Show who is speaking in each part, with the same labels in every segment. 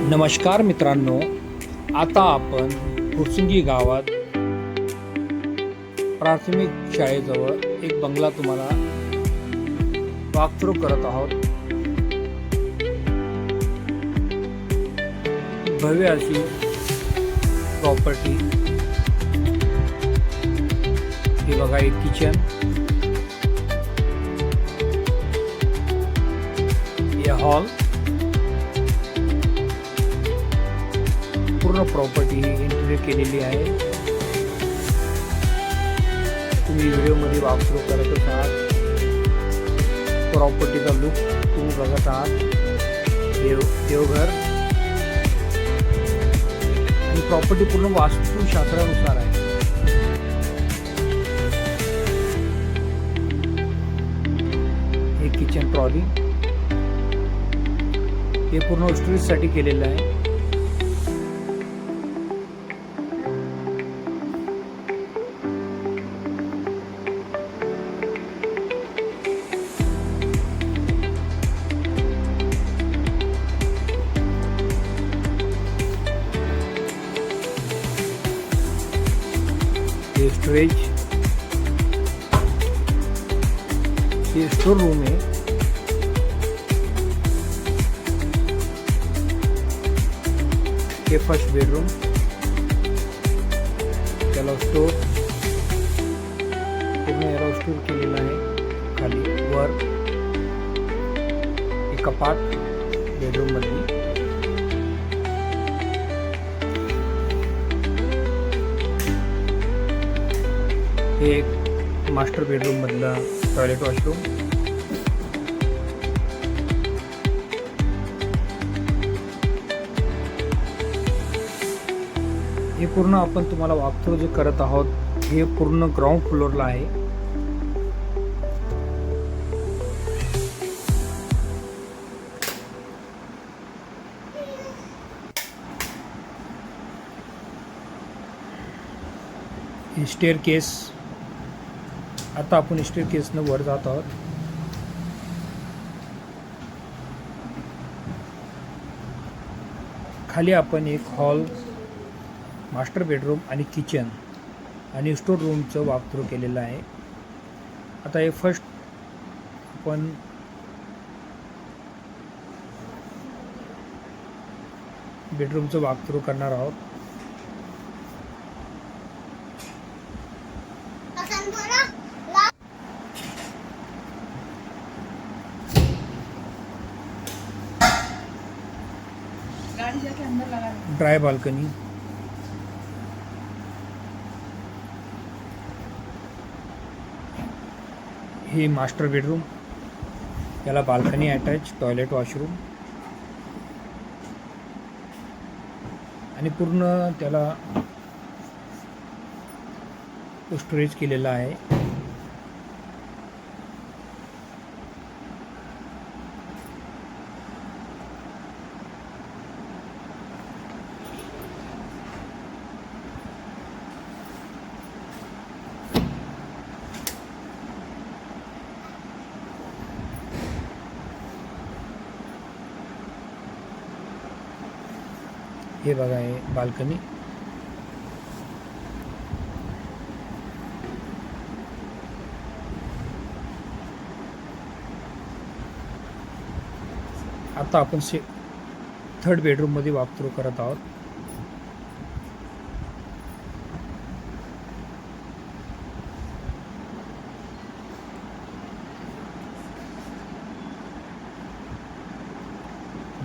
Speaker 1: नमस्कार मित्रांनो, आता आपण फुरसुंगी गावात प्राथमिक शाळेजवळ एक बंगला तुम्हाला वॉकथ्रू करत आहोत. भव्य अशी प्रॉपर्टी. हे बघा, एक किचन, हे हॉल, पूर्ण प्रॉपर्टी इंटिरियर केलेली आहे. तुम्ही व्हिडिओमध्ये वॉकथ्रू करतच आहात. प्रॉपर्टीचा लुक तुम्ही बघत आहात. देवघर आणि प्रॉपर्टी पूर्ण वास्तुशास्त्रानुसार आहे. हे किचन ट्रॉली, हे पूर्ण स्टोरेजसाठी केलेलं आहे. ये स्टोरेज, ये स्टोर रूम है. ये फर्स्ट बेडरूम, त्याला स्टोर पूर्ण याला स्टोर केलेला आहे. खाली वर एक कपाट बेडरूम मध्ये. हे एक मास्टर बेडरूम मधला टॉयलेट वॉशरूम. हे पूर्ण आपण तुम्हाला वॉकथ्रू जे करत आहोत, हे पूर्ण ग्राउंड फ्लोअरला आहे. हे स्टेअर केस. आता आपण स्टेअर केसनं वर जात आहोत. खाली आपण एक हॉल, मास्टर बेडरूम आणि किचन आणि स्टोर रूमचं वॉकथ्रू केलेलं आहे. आता हे फर्स्ट आपण बेडरूमचं वॉकथ्रू करणार आहोत. ड्राय बाल्कनी, हे मास्टर बेडरूम, याला बाल्कनी अटॅच, टॉयलेट वॉशरूम आणि पूर्ण त्याला स्टोरेज केलेला आहे. हे बघा, आहे बाल्कनी. आता आपण थर्ड बेडरूम मध्ये वॉकथ्रू करत आहोत.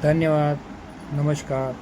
Speaker 1: धन्यवाद. नमस्कार.